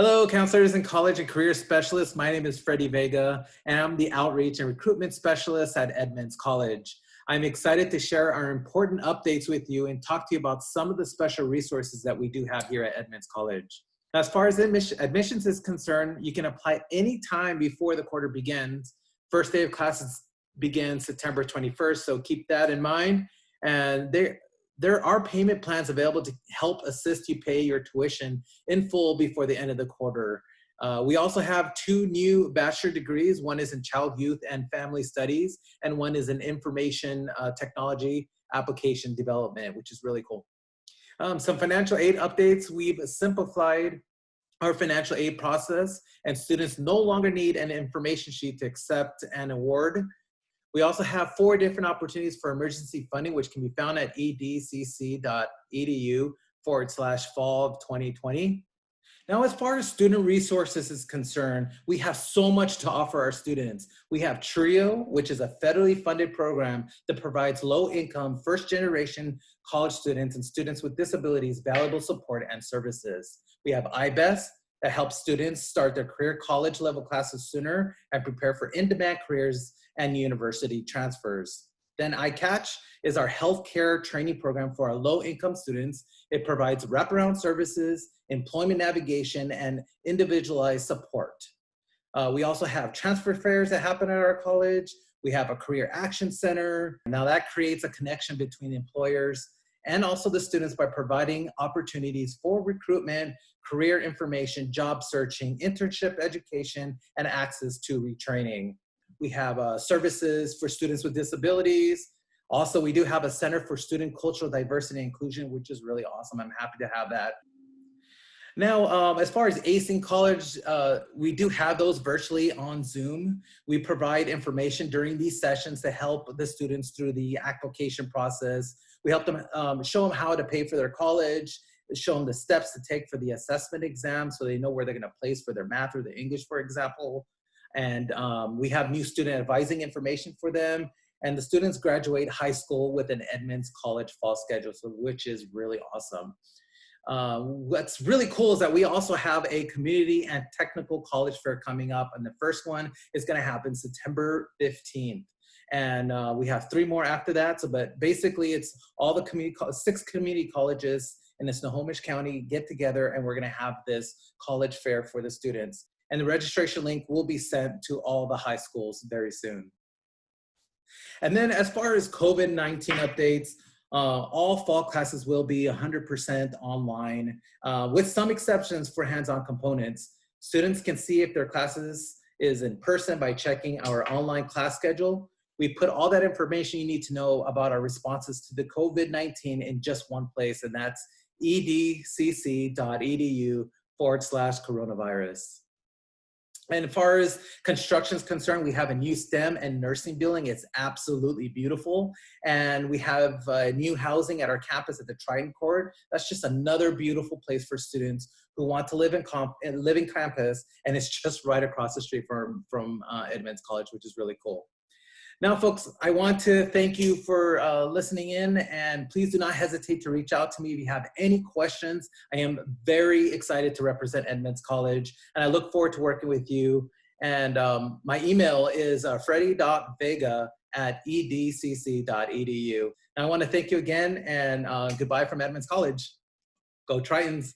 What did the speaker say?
Hello, counselors and college and career specialists. My name is Freddie Vega, and I'm the Outreach and Recruitment Specialist at Edmonds College. I'm excited to share our important updates with you and talk to you about some of the special resources that we do have here at Edmonds College. As far as admissions is concerned, you can apply anytime before the quarter begins. First day of classes begins September 21st, so keep that in mind. And there are payment plans available to help assist you pay your tuition in full before the end of the quarter. We also have two new bachelor degrees. One is in Child, Youth, and Family Studies, and one is in Information Technology Application Development, which is really cool. Some financial aid updates. We've simplified our financial aid process, and students no longer need an information sheet to accept an award. We also have 4 different opportunities for emergency funding, which can be found at edcc.edu/fall of 2020. Now, as far as student resources is concerned, we have so much to offer our students. We have TRIO, which is a federally funded program that provides low-income, first-generation college students and students with disabilities valuable support and services. We have IBEST, that helps students start their career college level classes sooner and prepare for in-demand careers and university transfers. Then iCatch is our healthcare training program for our low-income students. It provides wraparound services, employment navigation, and individualized support. We also have transfer fairs that happen at our college. We have a career action center. Now that creates a connection between employers and also the students by providing opportunities for recruitment, career information, job searching, internship education, and access to retraining. We have services for students with disabilities. Also, we do have a Center for Student Cultural Diversity and Inclusion, which is really awesome. I'm happy to have that. Now, as far as Acing College, we do have those virtually on Zoom. We provide information during these sessions to help the students through the application process. We help them show them how to pay for their college, show them the steps to take for the assessment exam so they know where they're going to place for their math or their English, for example. And we have new student advising information for them. And the students graduate high school with an Edmonds College fall schedule, so which is really awesome. What's really cool is that we also have a community and technical college fair coming up, and the first one is going to happen September 15th. And we have 3 more after that. So, but basically, it's all the 6 community colleges in the Snohomish County get together, and we're going to have this college fair for the students. And the registration link will be sent to all the high schools very soon. And then, as far as COVID-19 updates, all fall classes will be 100% online, with some exceptions for hands-on components. Students can see if their classes is in person by checking our online class schedule. We put all that information you need to know about our responses to the COVID-19 in just one place, and that's edcc.edu/coronavirus. And as far as construction is concerned, we have a new STEM and nursing building. It's absolutely beautiful. And we have new housing at our campus at the Trident Court. That's just another beautiful place for students who want to live in campus. And it's just right across the street from Edmonds College, which is really cool. Now, folks, I want to thank you for listening in, and please do not hesitate to reach out to me if you have any questions. I am very excited to represent Edmonds College, and I look forward to working with you. And my email is freddy.vega@edcc.edu. And I want to thank you again, and goodbye from Edmonds College. Go Tritons.